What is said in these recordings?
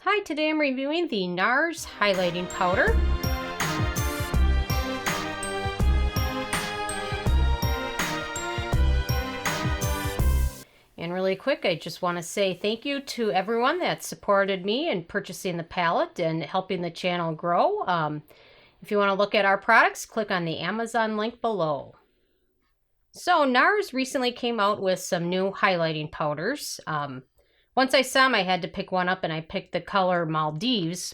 Hi, today I'm reviewing the NARS highlighting powder. And really quick, I just want to say thank you to everyone that supported me in purchasing the palette and helping the channel grow. If you want to look at our products, click on the Amazon link below. So NARS recently came out with some new highlighting powders. Once I saw them, I had to pick one up, and I picked the color Maldives.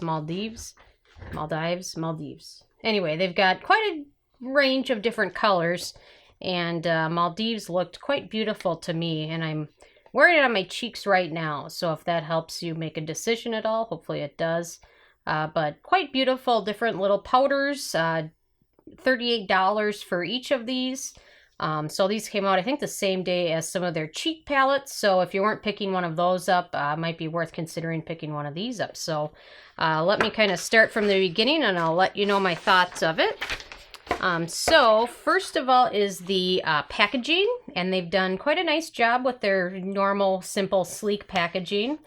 Anyway, they've got quite a range of different colors, and Maldives looked quite beautiful to me, and I'm wearing it on my cheeks right now, so if that helps you make a decision at all, hopefully it does. But quite beautiful, different little powders, $38 for each of these. So these came out, I think, the same day as some of their cheek palettes. So if you weren't picking one of those up, might be worth considering picking one of these up. So let me kind of start from the beginning, and I'll let you know my thoughts of it. So first of all is the packaging, and they've done quite a nice job with their normal, simple, sleek packaging.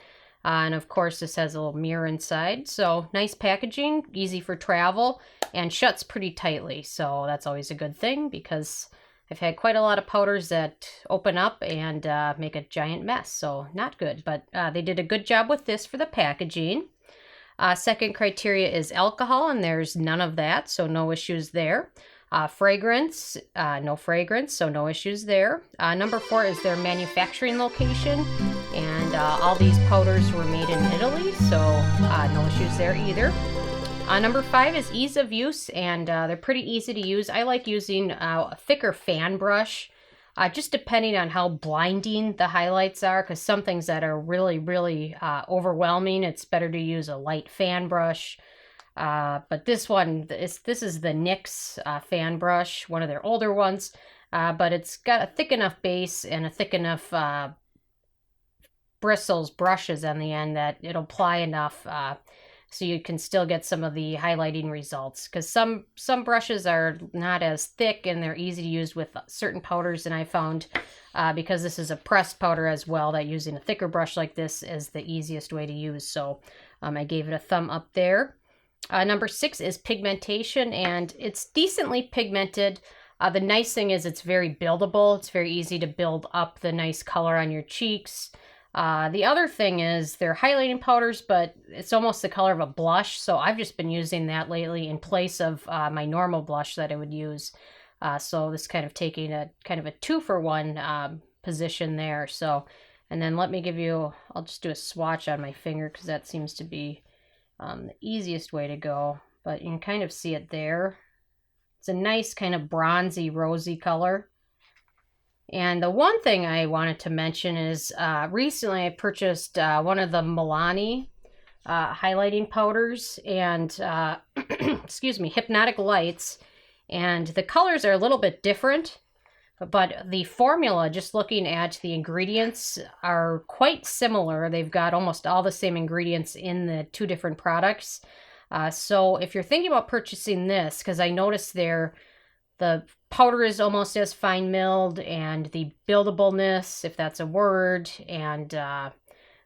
And of course, this has a little mirror inside. So nice packaging, easy for travel, and shuts pretty tightly. So that's always a good thing, because I've had quite a lot of powders that open up and make a giant mess, so not good. But they did a good job with this for the packaging. Second criteria is alcohol, and there's none of that, so no issues there. Fragrance, no fragrance, so no issues there. Number 4 is their manufacturing location, and all these powders were made in Italy, so no issues there either. Number 5 is ease of use, and they're pretty easy to use. I like using a thicker fan brush, just depending on how blinding the highlights are, because some things that are really overwhelming, it's better to use a light fan brush. But this one, this is the NYX fan brush, one of their older ones, but it's got a thick enough base and a thick enough brushes on the end that it'll apply enough so you can still get some of the highlighting results, because some brushes are not as thick and they're easy to use with certain powders, and I found because this is a pressed powder as well, that using a thicker brush like this is the easiest way to use. So I gave it a thumb up there. Number 6 is pigmentation, and it's decently pigmented. The nice thing is it's very buildable. It's very easy to build up the nice color on your cheeks. The other thing is they're highlighting powders, but it's almost the color of a blush. So I've just been using that lately in place of my normal blush that I would use. So this kind of taking a kind of a 2-for-1 position there. So, and then let me give you, I'll just do a swatch on my finger, because that seems to be the easiest way to go. But you can kind of see it there. It's a nice kind of bronzy, rosy color. And the one thing I wanted to mention is recently I purchased one of the Milani highlighting powders, and excuse me, Hypnotic Lights, and the colors are a little bit different, but the formula, just looking at the ingredients, are quite similar. They've got almost all the same ingredients in the 2 different products. So if you're thinking about purchasing this, because I noticed the powder is almost as fine milled, and the buildableness, if that's a word, and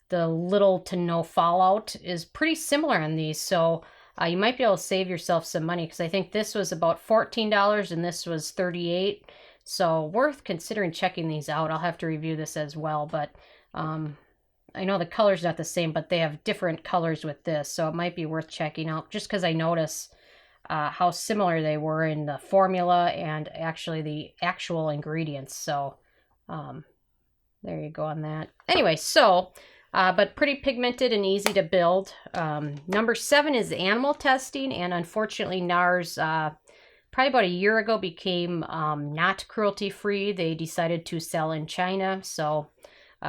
the little to no fallout is pretty similar on these. So you might be able to save yourself some money, because I think this was about $14 and this was $38. So worth considering checking these out. I'll have to review this as well, but I know the color's not the same, but they have different colors with this, so it might be worth checking out, just because I notice how similar they were in the formula and actually the actual ingredients. So there you go on that. Anyway, so but pretty pigmented and easy to build. Number 7 is animal testing, and unfortunately NARS probably about a year ago became not cruelty free. They decided to sell in China, so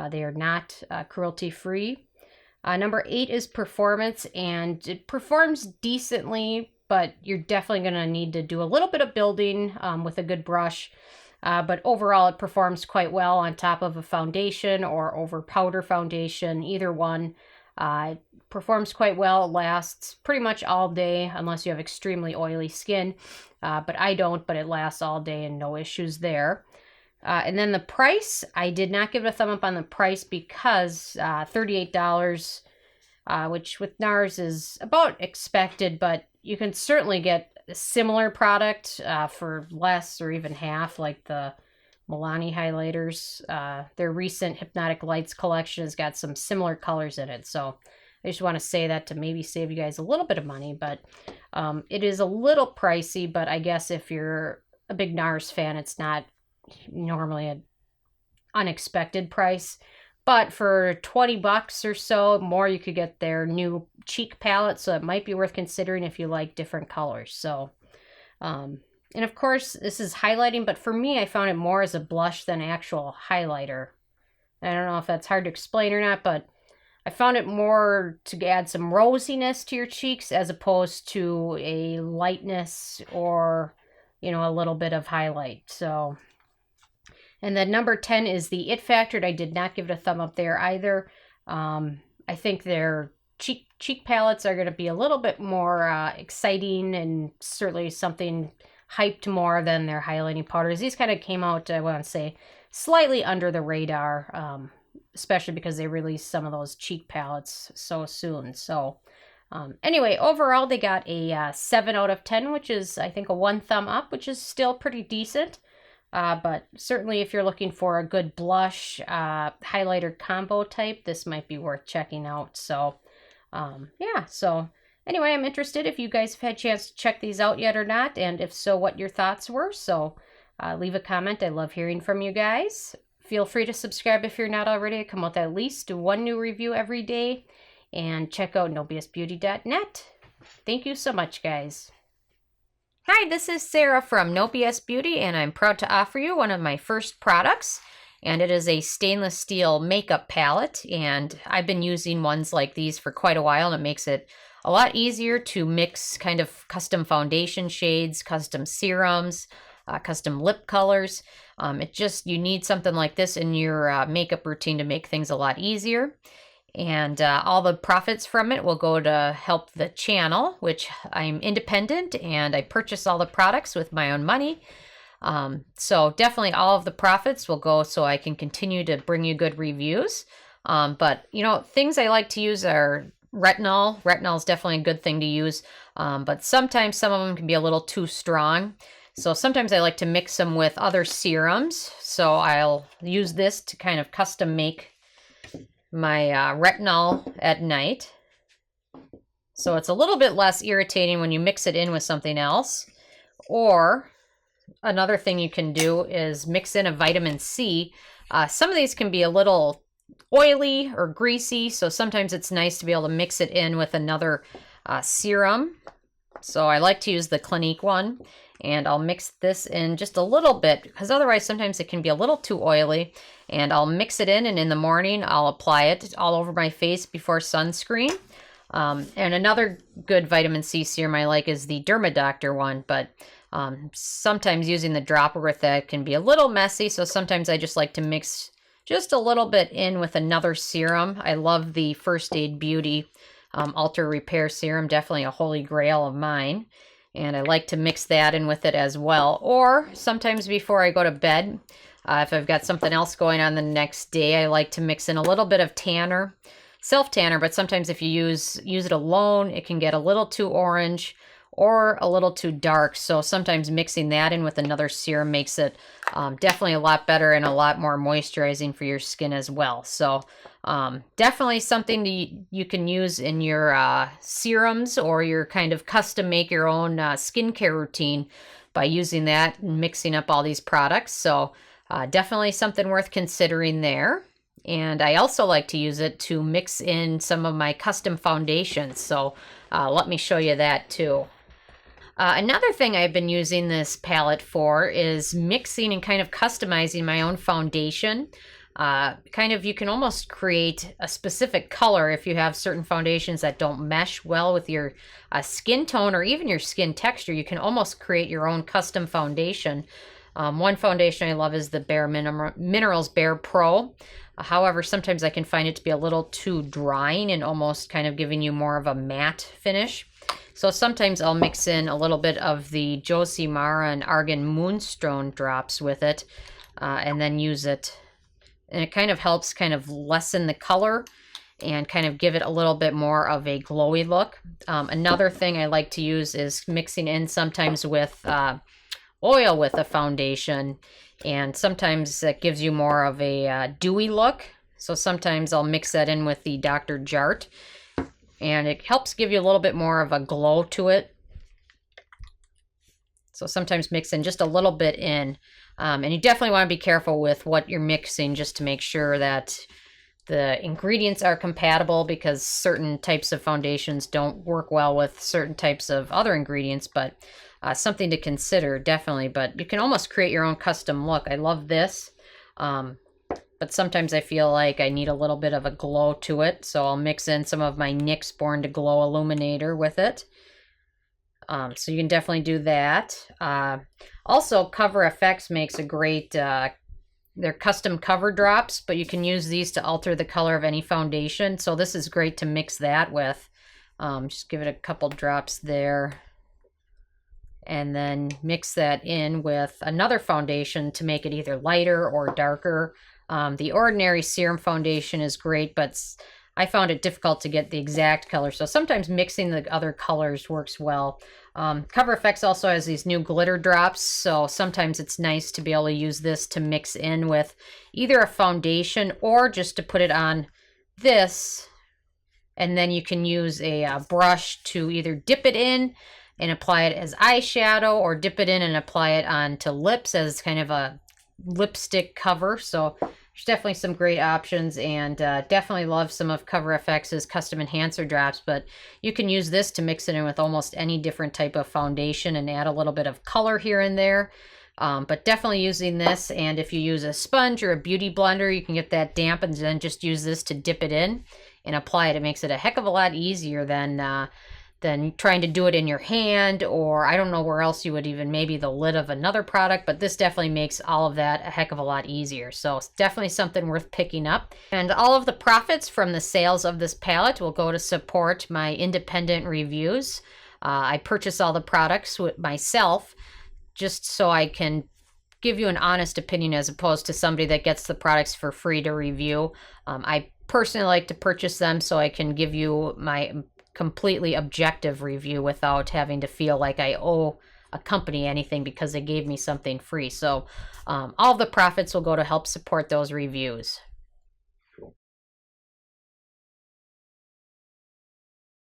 they are not cruelty free. Number 8 is performance, and it performs decently, but you're definitely going to need to do a little bit of building with a good brush. But overall, it performs quite well on top of a foundation or over powder foundation, either one. It performs quite well. It lasts pretty much all day, unless you have extremely oily skin. But I don't, but it lasts all day and no issues there. And then the price, I did not give it a thumb up on the price, because $38 which with NARS is about expected, but you can certainly get a similar product for less or even half, like the Milani highlighters. Their recent Hypnotic Lights collection has got some similar colors in it, so I just want to say that to maybe save you guys a little bit of money, but it is a little pricey, but I guess if you're a big NARS fan, it's not normally an unexpected price. But for 20 bucks or so more, you could get their new cheek palette, so it might be worth considering if you like different colors. So, and of course, this is highlighting, but for me, I found it more as a blush than actual highlighter. I don't know if that's hard to explain or not, but I found it more to add some rosiness to your cheeks as opposed to a lightness or, you know, a little bit of highlight. So, and then number 10 is the It Factor. I did not give it a thumb up there either. I think their cheek palettes are going to be a little bit more exciting and certainly something hyped more than their highlighting powders. These kind of came out, I want to say, slightly under the radar, especially because they released some of those cheek palettes so soon. So anyway, overall, they got a 7 out of 10, which is, I think, a 1 thumb up, which is still pretty decent. But certainly if you're looking for a good blush highlighter combo type, this might be worth checking out. So yeah, so anyway, I'm interested if you guys have had a chance to check these out yet or not, and if so, what your thoughts were. So leave a comment. I love hearing from you guys. Feel free to subscribe if you're not already. I come out with at least 1 new review every day. And check out nobsbeauty.net. Thank you so much, guys. Hi, this is Sarah from No BS Beauty, and I'm proud to offer you one of my first products. And it is a stainless steel makeup palette. And I've been using ones like these for quite a while, and it makes it a lot easier to mix kind of custom foundation shades, custom serums, custom lip colors. You need something like this in your makeup routine to make things a lot easier. And all the profits from it will go to help the channel, which I'm independent and I purchase all the products with my own money. So definitely all of the profits will go so I can continue to bring you good reviews. But, you know, things I like to use are retinol. Retinol is definitely a good thing to use, but sometimes some of them can be a little too strong. So sometimes I like to mix them with other serums. So I'll use this to kind of custom make my retinol at night. So it's a little bit less irritating when you mix it in with something else. Or another thing you can do is mix in a vitamin C. Some of these can be a little oily or greasy, so sometimes it's nice to be able to mix it in with another serum. So I like to use the Clinique one, and I'll mix this in just a little bit because otherwise sometimes it can be a little too oily. And I'll mix it in, and in the morning I'll apply it all over my face before sunscreen. And another good vitamin C serum I like is the Dermadoctor one, but sometimes using the dropper with that can be a little messy, so sometimes I just like to mix just a little bit in with another serum. I love the First Aid Beauty Ultra Repair Serum, definitely a holy grail of mine. And I like to mix that in with it as well. Or sometimes before I go to bed, if I've got something else going on the next day, I like to mix in a little bit of tanner, self-tanner, but sometimes if you use it alone, it can get a little too orange or a little too dark. So sometimes mixing that in with another serum makes it definitely a lot better and a lot more moisturizing for your skin as well. So definitely something you can use in your serums or your kind of custom make your own skincare routine by using that and mixing up all these products. So definitely something worth considering there. And I also like to use it to mix in some of my custom foundations. So let me show you that too. Another thing I've been using this palette for is mixing and kind of customizing my own foundation. You can almost create a specific color if you have certain foundations that don't mesh well with your skin tone or even your skin texture. You can almost create your own custom foundation. One foundation I love is the Bare Minerals Bare Pro. However, sometimes I can find it to be a little too drying and almost kind of giving you more of a matte finish. So sometimes I'll mix in a little bit of the Josie Mara and Argan Moonstone drops with it and then use it. And it kind of helps kind of lessen the color and kind of give it a little bit more of a glowy look. Another thing I like to use is mixing in sometimes with oil with a foundation, and sometimes that gives you more of a dewy look. So sometimes I'll mix that in with the Dr. Jart, and it helps give you a little bit more of a glow to it. So sometimes mix in just a little bit in. And you definitely want to be careful with what you're mixing just to make sure that the ingredients are compatible, because certain types of foundations don't work well with certain types of other ingredients, but something to consider, definitely. But you can almost create your own custom look. I love this. But sometimes I feel like I need a little bit of a glow to it, so I'll mix in some of my NYX Born to Glow Illuminator with it. So you can definitely do that. Also, Cover FX makes a great, they're custom cover drops, but you can use these to alter the color of any foundation. So this is great to mix that with. Just give it a couple drops there. And then mix that in with another foundation to make it either lighter or darker. The Ordinary Serum Foundation is great, but I found it difficult to get the exact color. So sometimes mixing the other colors works well. Cover FX also has these new glitter drops, so sometimes it's nice to be able to use this to mix in with either a foundation or just to put it on this. And then you can use a brush to either dip it in and apply it as eyeshadow, or dip it in and apply it onto lips as kind of a lipstick cover. So there's definitely some great options, and definitely love some of Cover FX's custom enhancer drops, but you can use this to mix it in with almost any different type of foundation and add a little bit of color here and there. But definitely using this, and if you use a sponge or a beauty blender, you can get that damp and then just use this to dip it in and apply it. It makes it a heck of a lot easier than trying to do it in your hand, or I don't know where else you would even, maybe the lid of another product, but this definitely makes all of that a heck of a lot easier. So it's definitely something worth picking up. And all of the profits from the sales of this palette will go to support my independent reviews. I purchase all the products myself just so I can give you an honest opinion as opposed to somebody that gets the products for free to review. I personally like to purchase them so I can give you my completely objective review without having to feel like I owe a company anything because they gave me something free. So all the profits will go to help support those reviews.